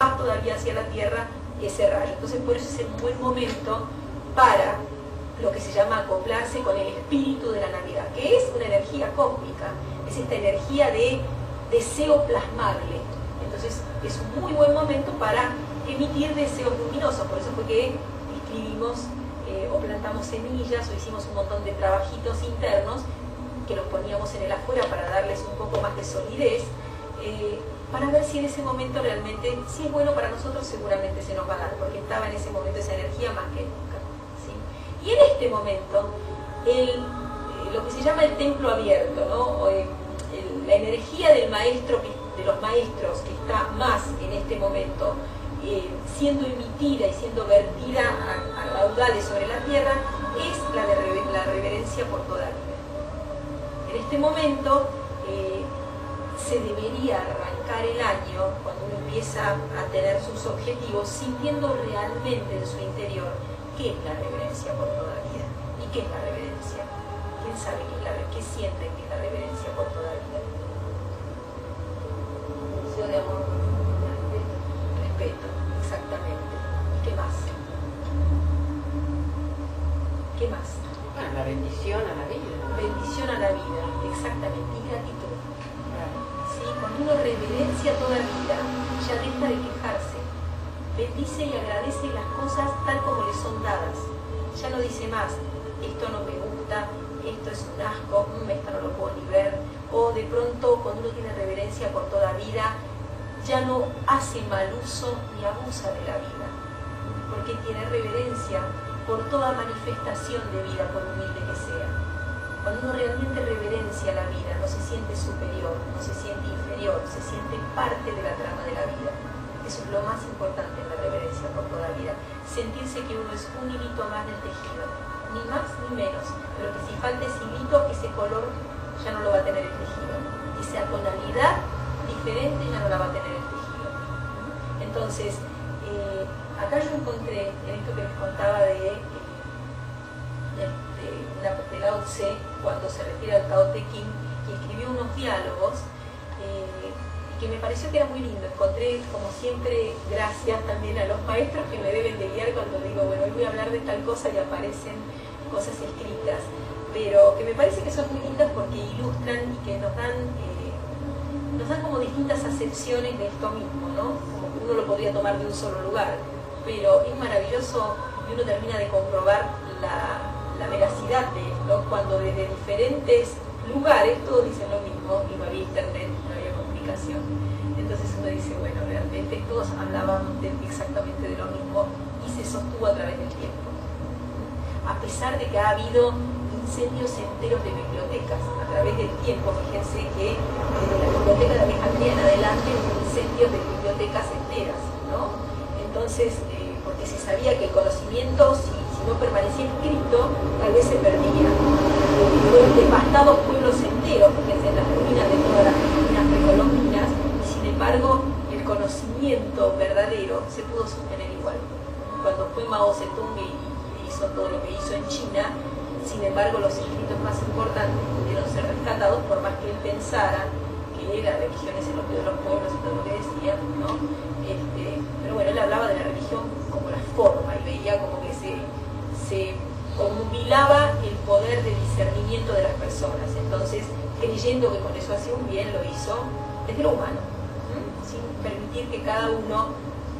más todavía hacia la Tierra ese rayo. Entonces por eso es un buen momento para lo que se llama acoplarse con el espíritu de la Navidad, que es una energía cósmica, es esta energía de deseo plasmable. Entonces es un muy buen momento para emitir deseos luminosos. Por eso fue que escribimos o plantamos semillas o hicimos un montón de trabajitos internos que los poníamos en el afuera para darles un poco más de solidez, para ver si en ese momento realmente, si es bueno para nosotros, seguramente se nos va a dar, porque estaba en ese momento esa energía más que nunca, ¿sí? Y en este momento, lo que se llama el templo abierto, ¿no? La energía del maestro, de los maestros que está más en este momento, siendo emitida y siendo vertida a raudales sobre la tierra, es la reverencia por toda la vida. En este momento se debería arrancar el año, cuando uno empieza a tener sus objetivos, sintiendo realmente en su interior qué es la reverencia por toda la vida y qué es la reverencia. ¿Quién sabe qué siente que es la reverencia por toda la vida? Deseo de amor, respeto, exactamente. ¿Y qué más? ¿Qué más? Bueno, la bendición a la vida. Bendición a la vida, exactamente, y gratitud. ¿Sí? Cuando uno reverencia toda la vida, ya deja de quejarse, bendice y agradece las cosas tal como le son dadas. Ya no dice más, esto no me gusta, esto es un asco, esto no lo puedo ni ver. O de pronto, cuando uno tiene reverencia por toda vida, ya no hace mal uso ni abusa de la vida, porque tiene reverencia por toda manifestación de vida, por humilde que sea. Cuando uno realmente reverencia la vida, no se siente superior, no se siente inferior, se siente parte de la trama de la vida. Eso es lo más importante en la reverencia por toda la vida. Sentirse que uno es un hilito más del tejido, ni más ni menos. Pero que si falta ese hilito, ese color ya no lo va a tener el tejido. Esa tonalidad diferente ya no la va a tener el tejido. Entonces, acá yo encontré, en esto que les contaba de Lao Tse, cuando se refiere al Tao Te Ching, y escribió unos diálogos que me pareció que era muy lindo. Encontré, como siempre, gracias también a los maestros que me deben de guiar cuando digo, bueno, hoy voy a hablar de tal cosa y aparecen cosas escritas, pero que me parece que son muy lindas porque ilustran y que nos dan como distintas acepciones de esto mismo, ¿no? Como que uno lo podría tomar de un solo lugar, pero es maravilloso y uno termina de comprobar la veracidad de esto cuando desde diferentes lugares todos dicen lo mismo y no había internet, no había comunicación. Entonces uno dice, bueno, realmente todos hablaban exactamente de lo mismo y se sostuvo a través del tiempo. A pesar de que ha habido incendios enteros de bibliotecas a través del tiempo, fíjense que desde la biblioteca de Alejandría en adelante hubo incendios de bibliotecas enteras, ¿no? Entonces, porque se sabía que el conocimiento, si no permanecía escrito, tal vez se perdía. Fueron devastados pueblos enteros, fíjense, en las ruinas de todas las ruinas precolombinas, y sin embargo, el conocimiento verdadero se pudo sostener igual. Cuando fue Mao Zedong y hizo todo lo que hizo en China, sin embargo, los escritos más importantes pudieron ser rescatados, por más que él pensara que la religión es el opio de los pueblos y todo lo que decía, ¿no? Pero bueno, él hablaba de la religión como la forma y veía como que se obnubilaba el poder de discernimiento de las personas. Entonces, creyendo que con eso hacía un bien, lo hizo desde lo humano, sin permitir que cada uno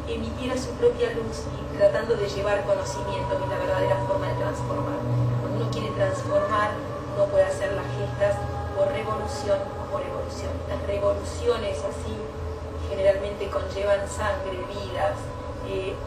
emitiera su propia luz y tratando de llevar conocimiento, que es la verdadera forma de transformar. Cuando uno quiere transformar, no puede hacer las gestas por revolución o por evolución. Las revoluciones así generalmente conllevan sangre, vidas,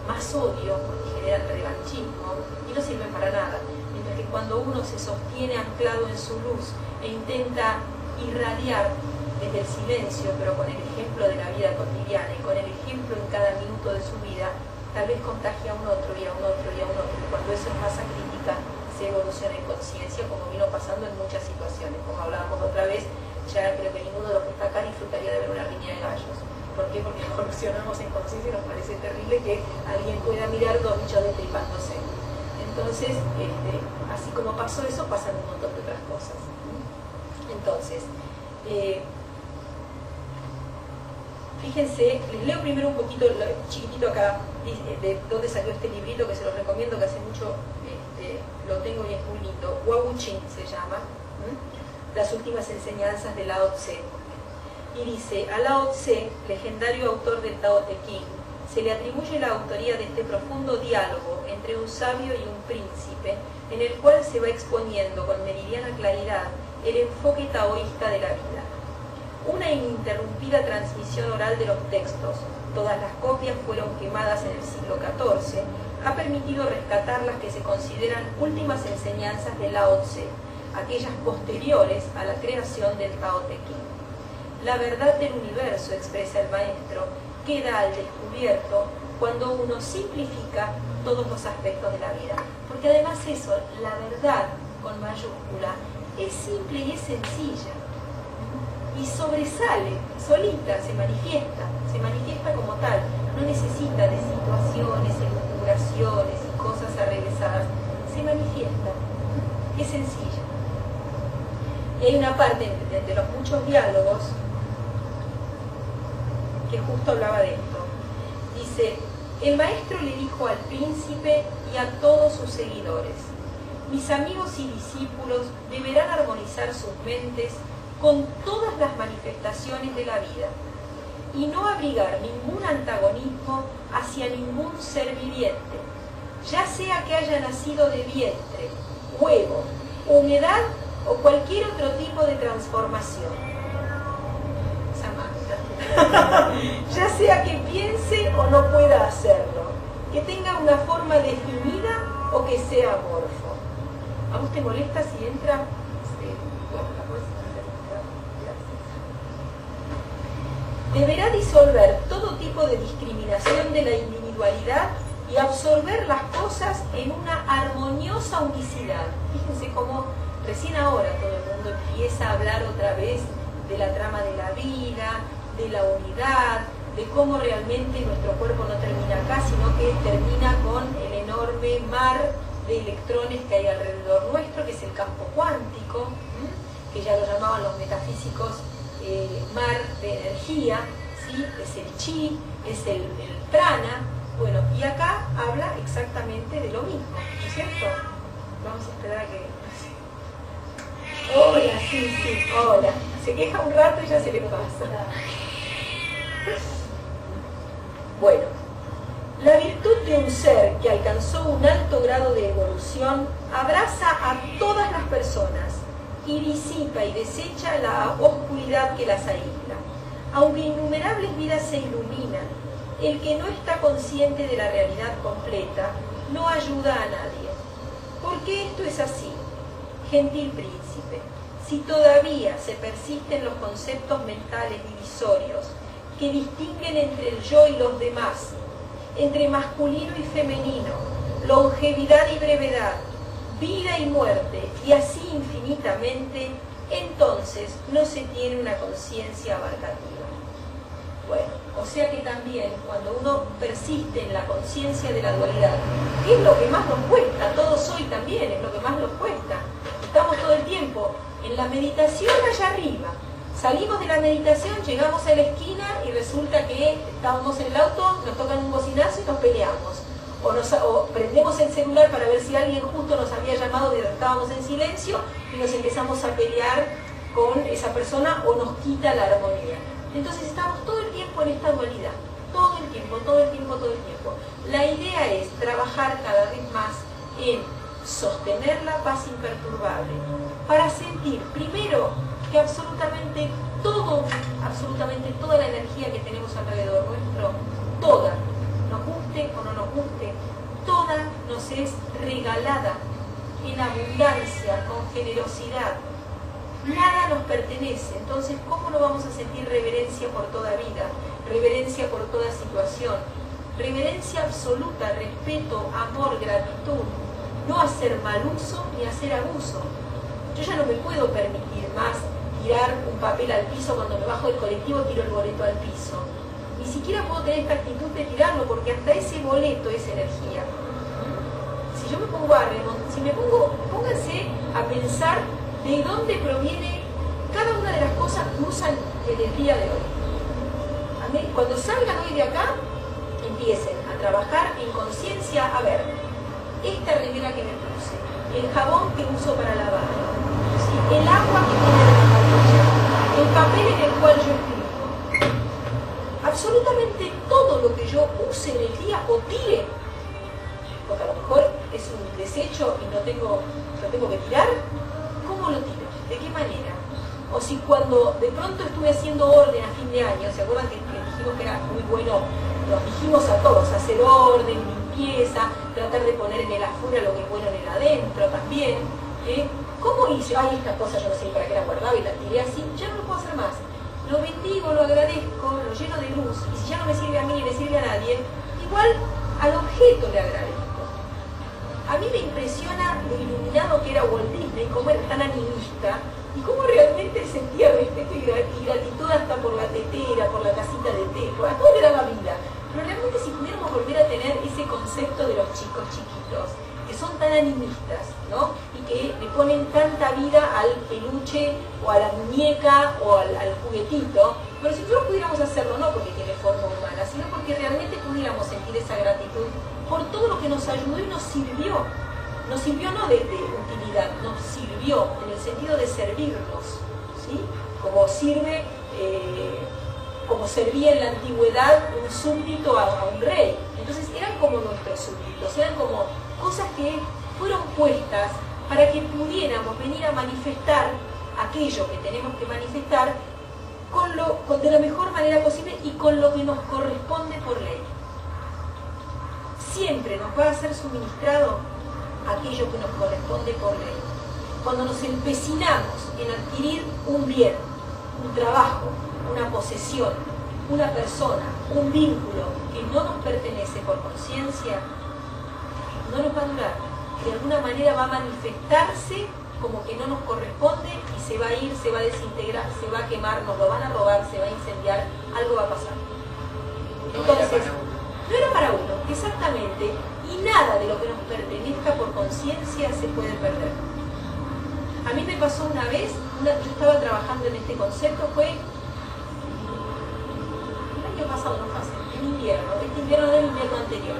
más odio, porque generan revanchismo y no sirven para nada. Mientras que cuando uno se sostiene anclado en su luz e intenta irradiar desde el silencio, pero con el ejemplo de la vida cotidiana y con el ejemplo en cada minuto de su vida, tal vez contagia a un otro y a un otro y a un otro. Y cuando eso es masa crítica, se evoluciona en conciencia, como vino pasando en muchas situaciones. Como hablábamos otra vez, ya creo que ninguno de los que está acá disfrutaría de ver una riña de gallos. ¿Por qué? Porque evolucionamos en conciencia y nos parece terrible que alguien pueda mirar dos bichos destripándose. Entonces, así como pasó eso, pasan un montón de otras cosas. Entonces, Fíjense, les leo primero un poquito, chiquitito acá, de dónde salió este librito que se los recomiendo, que hace mucho lo tengo y es muy lindo. Wabuchin se llama, Las últimas enseñanzas de Lao Tse. Y dice, a Lao Tse, legendario autor del Tao Te Ching, se le atribuye la autoría de este profundo diálogo entre un sabio y un príncipe, en el cual se va exponiendo con meridiana claridad el enfoque taoísta de la vida. Una ininterrumpida transmisión oral de los textos, todas las copias fueron quemadas en el siglo XIV, ha permitido rescatar las que se consideran últimas enseñanzas de Lao Tse, aquellas posteriores a la creación del Tao Te Ching. La verdad del universo, expresa el maestro, queda al descubierto cuando uno simplifica todos los aspectos de la vida. Porque además eso, la verdad con mayúscula, es simple y es sencilla. Y sobresale, solita, se manifiesta como tal. No necesita de situaciones, elucubraciones y cosas arregladas. Se manifiesta. Es sencilla. Y hay una parte de los muchos diálogos que justo hablaba de esto. Dice, el maestro le dijo al príncipe y a todos sus seguidores, mis amigos y discípulos deberán armonizar sus mentes con todas las manifestaciones de la vida y no abrigar ningún antagonismo hacia ningún ser viviente, ya sea que haya nacido de vientre, huevo, humedad o cualquier otro tipo de transformación. Ya sea que piense o no pueda hacerlo, que tenga una forma definida o que sea amorfo. ¿A vos te molesta si entra? Bueno, la puedes hacer. Deberá disolver todo tipo de discriminación de la individualidad y absorber las cosas en una armoniosa unicidad. Fíjense cómo recién ahora todo el mundo empieza a hablar otra vez de la trama de la vida, de la unidad, de cómo realmente nuestro cuerpo no termina acá, sino que termina con el enorme mar de electrones que hay alrededor nuestro, que es el campo cuántico, que ya lo llamaban los metafísicos mar de energía, ¿sí? Es el chi, es el prana. Bueno, y acá habla exactamente de lo mismo, ¿no es cierto? Vamos a esperar a que... Hola, sí, hola. Se queja un rato y ya se le pasa. Bueno, la virtud de un ser que alcanzó un alto grado de evolución abraza a todas las personas y disipa y desecha la oscuridad que las aísla. Aunque innumerables vidas se iluminan, el que no está consciente de la realidad completa no ayuda a nadie. ¿Por qué esto es así? Gentil príncipe, si todavía se persisten los conceptos mentales divisorios que distinguen entre el yo y los demás, entre masculino y femenino, longevidad y brevedad, vida y muerte, y así infinitamente, entonces no se tiene una conciencia abarcativa. Bueno, o sea que también cuando uno persiste en la conciencia de la dualidad, ¿qué es lo que más nos cuesta? Todos hoy también es lo que más nos cuesta. Estamos todo el tiempo en la meditación allá arriba. Salimos de la meditación, llegamos a la esquina y resulta que estábamos en el auto, nos tocan un bocinazo y nos peleamos. O prendemos el celular para ver si alguien justo nos había llamado mientras estábamos en silencio y nos empezamos a pelear con esa persona o nos quita la armonía. Entonces estamos todo el tiempo en esta dualidad, todo el tiempo. La idea es trabajar cada vez más en sostener la paz imperturbable para sentir primero que absolutamente toda la energía que tenemos alrededor nuestro, toda, nos guste o no nos guste, toda nos es regalada en abundancia, con generosidad. Nada nos pertenece, entonces ¿cómo no vamos a sentir reverencia por toda vida, reverencia por toda situación, reverencia absoluta, respeto, amor, gratitud, no hacer mal uso ni hacer abuso? Yo ya no me puedo permitir más tirar un papel al piso cuando me bajo del colectivo, tiro el boleto al piso. Ni siquiera puedo tener esta actitud de tirarlo porque hasta ese boleto es energía. Si yo me pongo pónganse a pensar de dónde proviene cada una de las cosas que usan en el día de hoy. A mí cuando salgan hoy de acá, empiecen a trabajar en conciencia, a ver, esta remera que me puse, el jabón que uso para lavar, ¿sí? El agua que tiene en la botella, el papel en el cual yo escribo, absolutamente todo lo que yo use en el día o tire, porque a lo mejor es un desecho y lo tengo que tirar, ¿cómo lo tiro? ¿De qué manera? O si cuando de pronto estuve haciendo orden a fin de año, ¿se acuerdan que dijimos que era muy bueno? Nos dijimos a todos, hacer orden, limpieza, tratar de poner en el afuera lo que es bueno en el adentro también. ¿Cómo hice? Ay, esta cosa yo no sé para qué la guardaba y la tiré así, ya no lo puedo hacer más. Lo bendigo, lo agradezco, lo lleno de luz, y si ya no me sirve a mí ni le sirve a nadie, igual al objeto le agradezco. A mí me impresiona lo iluminado que era Walt Disney, cómo era tan animista, y cómo realmente sentía respeto y gratitud hasta por la tetera, por la casita de té, por a todo le daba vida. Pero realmente si pudiéramos volver a tener ese concepto de los chicos chiquitos, que son tan animistas, ¿no? Y que le ponen tanta vida al peluche, o a la muñeca, o al juguetito, pero si nosotros pudiéramos hacerlo, no porque tiene forma humana, sino porque realmente pudiéramos sentir esa gratitud por todo lo que nos ayudó y nos sirvió. Nos sirvió no de utilidad, nos sirvió en el sentido de servirnos, ¿sí? Como sirve, como servía en la antigüedad un súbdito a un rey. Entonces eran como nuestros súbditos, eran como cosas que fueron puestas para que pudiéramos venir a manifestar aquello que tenemos que manifestar de la mejor manera posible y con lo que nos corresponde por ley. Siempre nos va a ser suministrado aquello que nos corresponde por ley. Cuando nos empecinamos en adquirir un bien, un trabajo, una posesión, una persona, un vínculo que no nos pertenece por conciencia, no nos va a durar. De alguna manera va a manifestarse como que no nos corresponde y se va a ir, se va a desintegrar, se va a quemar, nos lo van a robar, se va a incendiar, algo va a pasar. Entonces, no era para uno, exactamente, y nada de lo que nos pertenezca por conciencia se puede perder. A mí me pasó una vez, yo estaba trabajando en este concepto, fue el año pasado, no pasa, en invierno, este invierno del invierno anterior.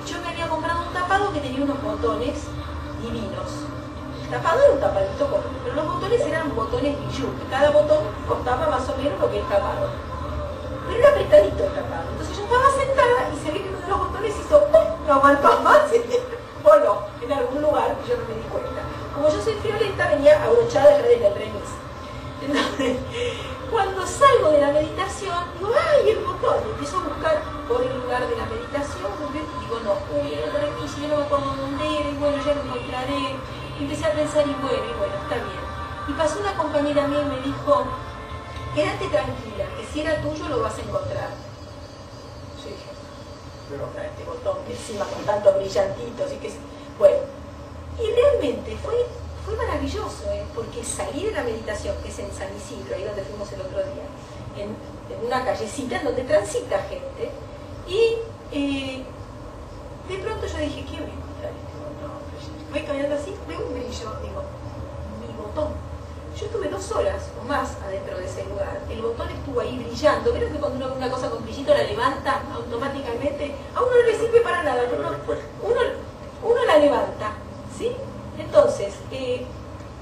Yo me había comprado un tapado que tenía unos botones divinos. El tapado era un tapadito común, pero los botones eran botones bijú, que cada botón costaba más o menos lo que el tapado. Pero era apretadito el tapado. Entonces yo estaba sentada y se ve que uno de los botones hizo ¡pum! No aguantó más, voló en algún lugar y yo no me di cuenta. Como yo soy friolenta, venía abrochada ya desde el remis. Entonces, cuando salgo de la meditación, digo, ¡ay, el botón! Y empiezo a buscar por el lugar de la meditación, y digo, no, uy, el remis, yo no me acuerdo dónde era, y bueno, ya lo encontraré. Y empecé a pensar, y bueno, está bien. Y pasó una compañera mía y me dijo, quédate tranquila, que si era tuyo lo vas a encontrar. Yo dije, pero este botón encima con tantos brillantitos y que bueno. Y realmente fue maravilloso, porque salí de la meditación, que es en San Isidro, ahí donde fuimos el otro día, en una callecita en donde transita gente, y de pronto yo dije, ¿qué voy a encontrar este botón? Voy caminando así, veo un brillo, digo, mi botón. Yo estuve 2 horas o más adentro de ese lugar. El botón estuvo ahí brillando. ¿Vieron que cuando uno ve una cosa con brillito la levanta automáticamente? A uno no le sirve para nada, pero uno la levanta, ¿sí? Entonces,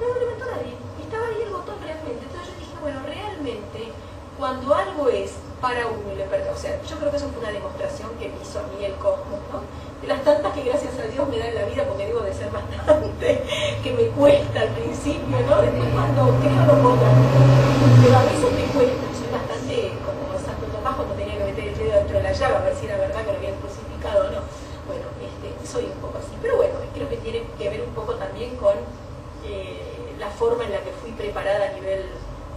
no lo levantó nadie. Estaba ahí el botón realmente. Entonces yo dije, bueno, realmente, cuando algo es para uno y le pertenece, o sea, yo creo que eso fue una demostración que me hizo a mí el cosmos, ¿no? De las tantas que gracias a Dios me da en la vida, porque debo de ser bastante, que me cuesta al principio, ¿no? Después cuando creo lo puedo pero a veces me cuesta, soy bastante como Santo Tomás cuando tenía que meter el dedo dentro de la llaga a ver si era verdad que lo habían crucificado o no. Bueno, soy un poco así, pero bueno, creo que tiene que ver un poco también con la forma en la que fui preparada a nivel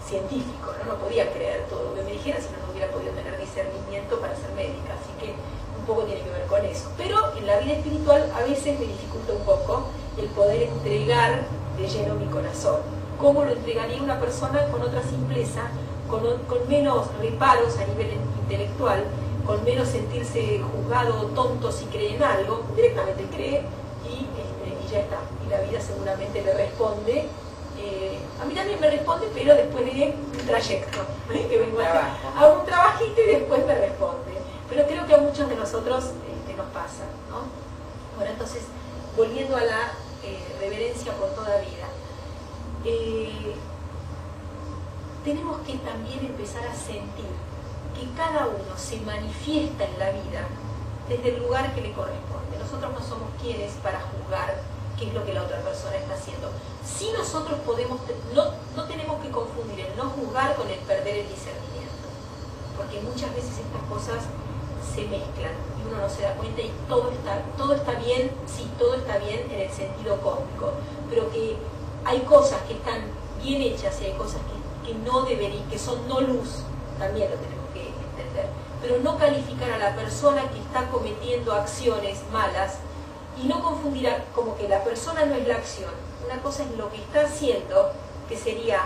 científico, ¿no? No podía creer todo lo que me dijeran, si no hubiera podido tener discernimiento para ser médica, así que un poco tiene que ver con eso. Pero en la vida espiritual a veces me dificulta un poco el poder entregar de lleno mi corazón. ¿Cómo lo entregaría una persona con otra simpleza, con menos reparos a nivel intelectual, con menos sentirse juzgado o tonto si cree en algo? Directamente cree y ya está. Y la vida seguramente le responde A mí también me responde, pero después de un trayecto, que vengo hago un trabajito y después me responde. Pero creo que a muchos de nosotros nos pasa, ¿no? Bueno, entonces, volviendo a la reverencia por toda vida, tenemos que también empezar a sentir que cada uno se manifiesta en la vida desde el lugar que le corresponde. Nosotros no somos quienes para juzgar qué es lo que la otra persona está haciendo. Si nosotros podemos, no tenemos que confundir el no juzgar con el perder el discernimiento, porque muchas veces estas cosas se mezclan y uno no se da cuenta y todo está bien, sí, todo está bien en el sentido cósmico, pero que hay cosas que están bien hechas y hay cosas que no deberían, que son no luz, también lo tenemos que entender. Pero no calificar a la persona que está cometiendo acciones malas y no confundir como que la persona no es la acción. Una cosa es lo que está haciendo, que sería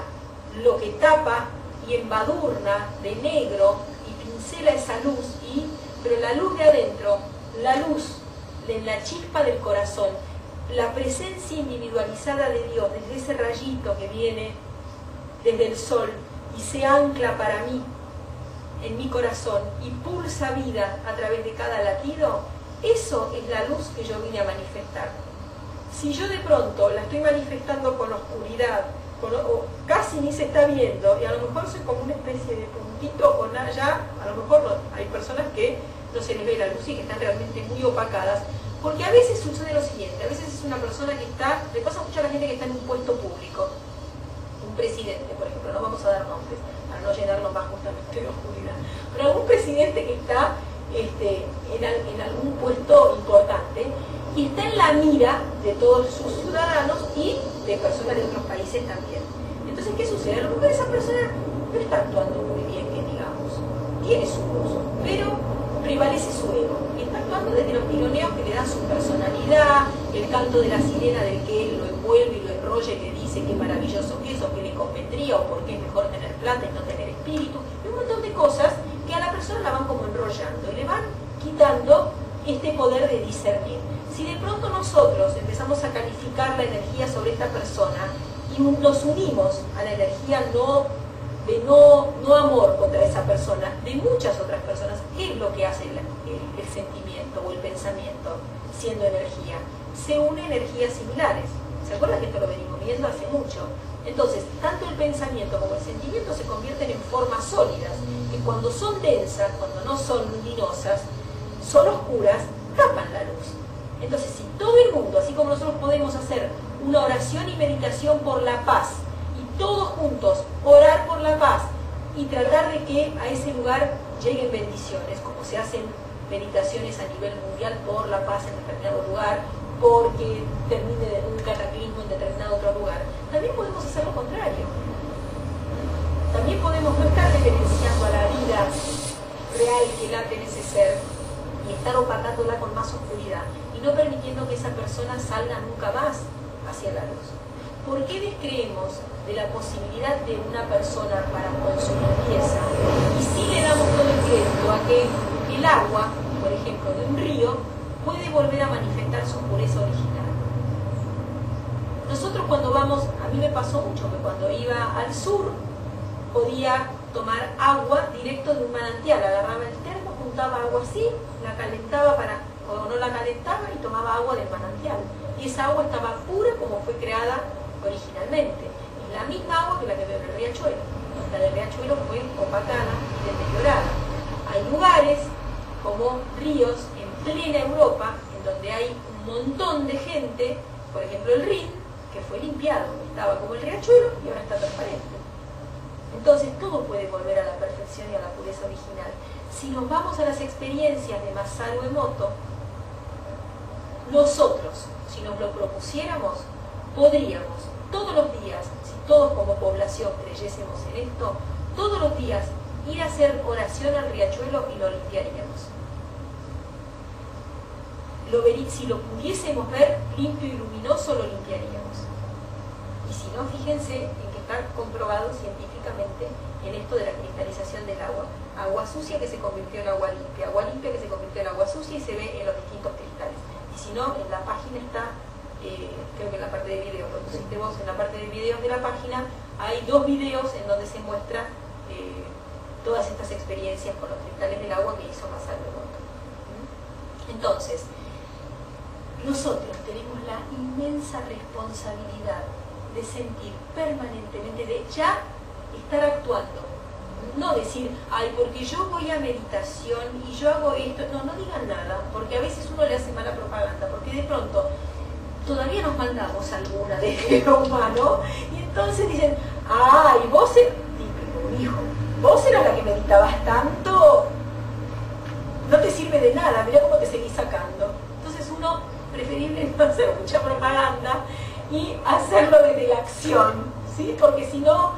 lo que tapa y embadurna de negro y pincela esa luz, pero la luz de adentro, la luz de la chispa del corazón, la presencia individualizada de Dios, desde ese rayito que viene desde el sol y se ancla para mí en mi corazón y pulsa vida a través de cada latido, eso es la luz que yo vine a manifestar. Si yo de pronto la estoy manifestando con oscuridad, o casi ni se está viendo, y a lo mejor soy como una especie de puntito o nada, ya a lo mejor no, hay personas que no se les ve la luz y que están realmente muy opacadas, porque a veces sucede lo siguiente, a veces es una persona que está, le pasa mucho a la gente que está en un puesto público, un presidente, por ejemplo, no vamos a dar nombres, para no llenarlo más justamente de oscuridad, pero algún presidente que está en algún puesto importante y está en la mira de todos sus ciudadanos y de personas de otros países también. Entonces, ¿qué sucede? A lo mejor esa persona no está actuando muy bien, que digamos, tiene su luz, pero prevalece su ego y está actuando desde los tironeos que le dan su personalidad, el canto de la sirena del que él lo envuelve y lo enrolla y le dice qué maravilloso que es o qué le convendría o por qué es mejor tener plata y no tener espíritu, y un montón de cosas que a la persona la van como enrollando y le van quitando este poder de discernir. Si de pronto nosotros empezamos a calificar la energía sobre esta persona y nos unimos a la energía de no amor contra esa persona, de muchas otras personas, ¿qué es lo que hace el sentimiento o el pensamiento siendo energía? Se unen energías similares. ¿Se acuerdan que esto lo venimos viendo hace mucho? Entonces, tanto el pensamiento como el sentimiento se convierten en formas sólidas, que cuando son densas, cuando no son luminosas, son oscuras, tapan la luz. Entonces, si todo el mundo, así como nosotros podemos hacer una oración y meditación por la paz, y todos juntos orar por la paz, y tratar de que a ese lugar lleguen bendiciones, como se hacen meditaciones a nivel mundial por la paz en determinado lugar, porque termine un cataclismo en determinado otro lugar, también podemos hacer lo contrario. También podemos no estar reverenciando a la vida real que late en ese ser y estar opacándola con más oscuridad y no permitiendo que esa persona salga nunca más hacia la luz. ¿Por qué descreemos de la posibilidad de una persona para con su limpieza y si le damos todo el crédito a que el agua, por ejemplo, de un río, puede volver a manifestar su pureza original? Nosotros cuando vamos, a mí me pasó mucho que cuando iba al sur podía tomar agua directo de un manantial, agarraba el termo, juntaba agua así, la calentaba o no la calentaba y tomaba agua del manantial. Y esa agua estaba pura como fue creada originalmente. Es la misma agua que la que veo en el riachuelo. La del riachuelo fue opacada y deteriorada. Hay lugares como ríos en plena Europa en donde hay un montón de gente, por ejemplo el Rin, que fue limpiado, estaba como el riachuelo y ahora está transparente. Entonces todo puede volver a la perfección y a la pureza original. Si nos vamos a las experiencias de Masaru Emoto, nosotros, si nos lo propusiéramos, podríamos todos los días, si todos como población creyésemos en esto, todos los días ir a hacer oración al riachuelo y lo limpiaríamos. Si lo pudiésemos ver limpio y luminoso, lo limpiaríamos. Y si no, fíjense en que está comprobado científicamente en esto de la cristalización del agua. Agua sucia que se convirtió en agua limpia que se convirtió en agua sucia y se ve en los distintos cristales. Y si no, en la página está, creo que en la parte de videos, lo pusiste vos en la parte de videos de la página, hay 2 videos en donde se muestra todas estas experiencias con los cristales del agua que hizo Masaru Emoto. Entonces, nosotros tenemos la inmensa responsabilidad de sentir permanentemente, de ya estar actuando. No decir, ay, porque yo voy a meditación y yo hago esto. No, no digan nada, porque a veces uno le hace mala propaganda, porque de pronto todavía nos mandamos alguna de lo humano, y entonces dicen, ay, vos, hijo, vos eras la que meditabas tanto, no te sirve de nada, mirá cómo te seguís sacando. Entonces uno, preferible no hacer mucha propaganda y hacerlo desde la acción, ¿sí? Porque si no,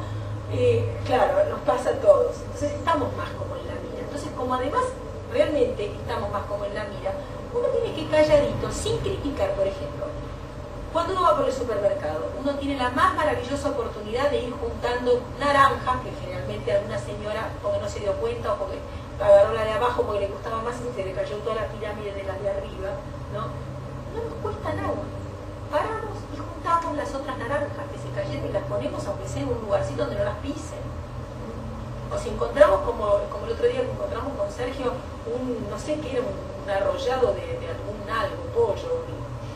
claro, nos pasa a todos. Entonces estamos más como en la mira. Entonces, como además realmente estamos más como en la mira, uno tiene que calladito, sin criticar, por ejemplo. Cuando uno va por el supermercado, uno tiene la más maravillosa oportunidad de ir juntando naranjas, que generalmente alguna señora, porque no se dio cuenta o porque agarró la de abajo porque le gustaba más y se le cayó toda la pirámide de las de arriba, ¿no? No nos cuesta nada. Paramos y juntamos las otras naranjas que se cayeron y las ponemos, aunque sea en un lugarcito donde no las pisen. O si encontramos, como el otro día que encontramos con Sergio, no sé qué era, un arrollado de algún algo, pollo,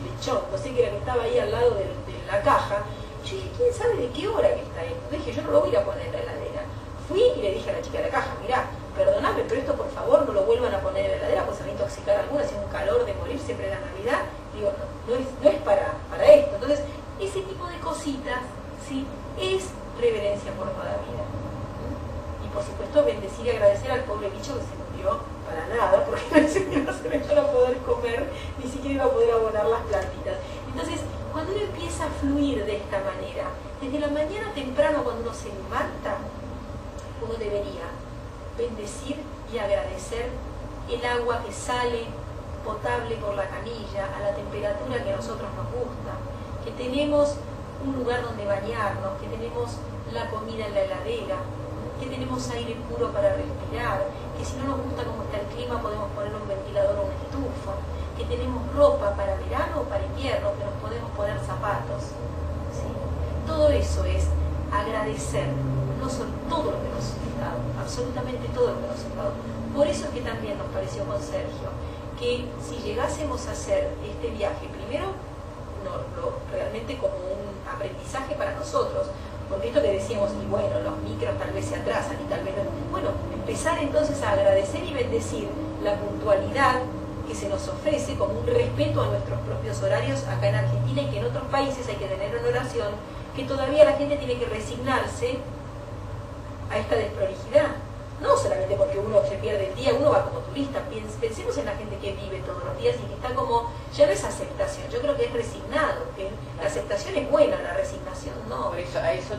lechón, no sé qué era, que estaba ahí al lado de la caja. Yo dije, ¿quién sabe de qué hora que está esto? Dije, yo no lo voy a ir a poner en la heladera. Fui y le dije a la chica de la caja, mirá, perdoname, pero esto por favor no lo vuelvan a poner en la heladera, pues se va a intoxicar alguna, hace un calor de morir siempre en la Navidad. Digo, no es para esto. Entonces, ese tipo de cositas, ¿sí? Es reverencia por toda la vida. Y por supuesto, bendecir y agradecer al pobre bicho que se murió para nada, porque no se me iba a poder comer, ni siquiera iba a poder abonar las plantitas. Entonces, cuando uno empieza a fluir de esta manera, desde la mañana temprano cuando uno se levanta, uno debería bendecir y agradecer el agua que sale potable por la canilla, a la temperatura que a nosotros nos gusta, que tenemos un lugar donde bañarnos, que tenemos la comida en la heladera, que tenemos aire puro para respirar, que si no nos gusta cómo está el clima podemos poner un ventilador o una estufa, que tenemos ropa para verano o para invierno, que nos podemos poner zapatos, ¿sí? Todo eso es agradecer, no solo todo lo que nos ha dado, absolutamente todo lo que nos ha dado. Por eso es que también nos pareció con Sergio que si llegásemos a hacer este viaje, primero, realmente como un aprendizaje para nosotros, porque esto que decíamos, y bueno, los micros tal vez se atrasan y tal vez no, bueno, empezar entonces a agradecer y bendecir la puntualidad que se nos ofrece como un respeto a nuestros propios horarios acá en Argentina, y que en otros países hay que tener una oración, que todavía la gente tiene que resignarse a esta desprolijidad. No solamente porque uno se pierde el día, uno va como turista. Pensemos en la gente que vive todos los días y que está como, ya no es aceptación, yo creo que es resignado, que la aceptación es buena, la resignación no. Por eso, eso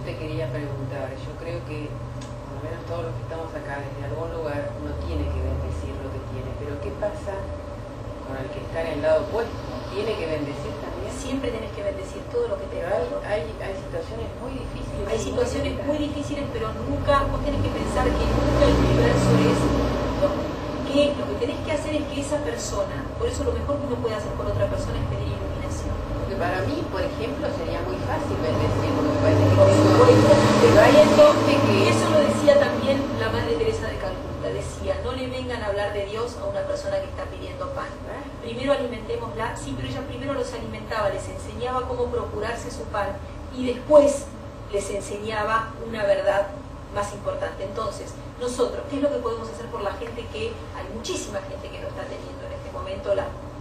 te quería preguntar. Yo creo que, por lo menos todos los que estamos acá, desde algún lugar, uno tiene que bendecir lo que tiene, pero ¿qué pasa con el que está en el lado opuesto? ¿Tiene que bendecir también? Siempre tenés que bendecir todo lo que te da. Hay situaciones muy difíciles. Hay situaciones muy difíciles, pero nunca, vos tenés que pensar que nunca el universo es justo. Que lo que tenés que hacer es que esa persona, por eso lo mejor que uno puede hacer por otra persona es pedir iluminación. Porque para mí, por ejemplo, sería muy fácil bendecir, porque me parece que Por supuesto, pero hay gente que... Y eso lo decía también la Madre Teresa de Calcuta, decía, no le vengan a hablar de Dios a una persona que está pidiendo pan. Primero alimentémosla, sí, pero ella primero los alimentaba, les enseñaba cómo procurarse su pan y después les enseñaba una verdad más importante. Entonces, nosotros, ¿qué es lo que podemos hacer por la gente que, hay muchísima gente que no está teniendo en este momento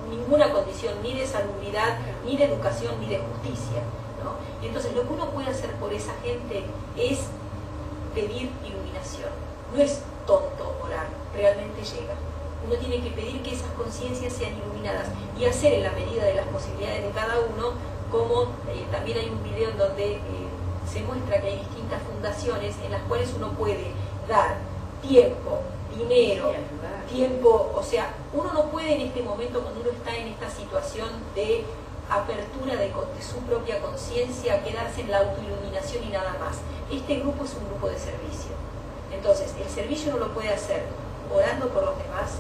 ninguna condición ni de salubridad, ni de educación, ni de justicia, ¿no? Y entonces lo que uno puede hacer por esa gente es pedir iluminación. No es tonto orar, realmente llega. Uno tiene que pedir que esas conciencias sean iluminadas y hacer en la medida de las posibilidades de cada uno, como también hay un video en donde se muestra que hay distintas fundaciones en las cuales uno puede dar tiempo, dinero, tiempo, o sea, uno no puede en este momento, cuando uno está en esta situación de apertura de su propia conciencia, quedarse en la autoiluminación y nada más. Este grupo es un grupo de servicio. Entonces, el servicio uno lo puede hacer orando por los demás,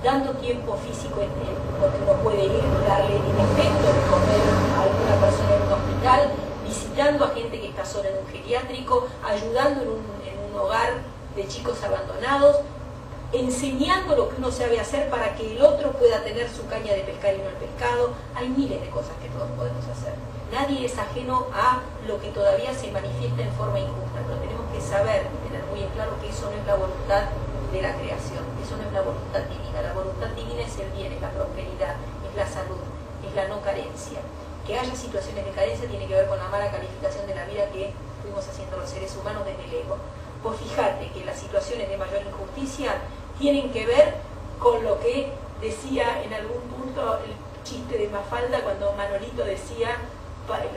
dando tiempo físico en él, porque uno puede ir, darle en efecto de comer a alguna persona en un hospital, visitando a gente que está sola en un geriátrico, ayudando en un hogar de chicos abandonados, enseñando lo que uno sabe hacer para que el otro pueda tener su caña de pescar y no el pescado. Hay miles de cosas que todos podemos hacer. Nadie es ajeno a lo que todavía se manifiesta en forma injusta, pero tenemos que saber y tener muy en claro que eso no es la voluntad de la creación, eso no es la voluntad divina. La voluntad divina es el bien, es la prosperidad, es la salud, es la no carencia. Que haya situaciones de carencia tiene que ver con la mala calificación de la vida que fuimos haciendo los seres humanos desde el ego. Vos fijate que las situaciones de mayor injusticia tienen que ver con lo que decía en algún punto el chiste de Mafalda cuando Manolito decía,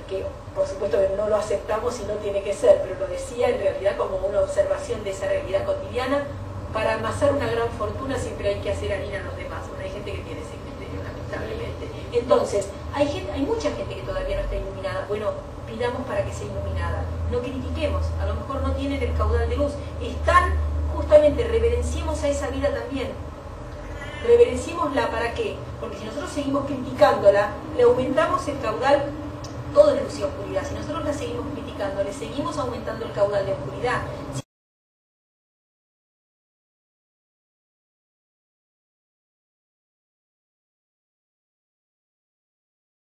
que por supuesto que no lo aceptamos y no tiene que ser, pero lo decía en realidad como una observación de esa realidad cotidiana: para amasar una gran fortuna siempre hay que hacer harina a los demás. Bueno, hay gente que tiene ese criterio, lamentablemente. Entonces, hay mucha gente que todavía no está iluminada. Bueno, pidamos para que sea iluminada. No critiquemos, a lo mejor no tienen el caudal de luz. Están, justamente, reverenciemos a esa vida también. Reverenciémosla, ¿para qué? Porque si nosotros seguimos criticándola, le aumentamos el caudal. Todo es luz y oscuridad. Si nosotros la seguimos criticando, le seguimos aumentando el caudal de oscuridad.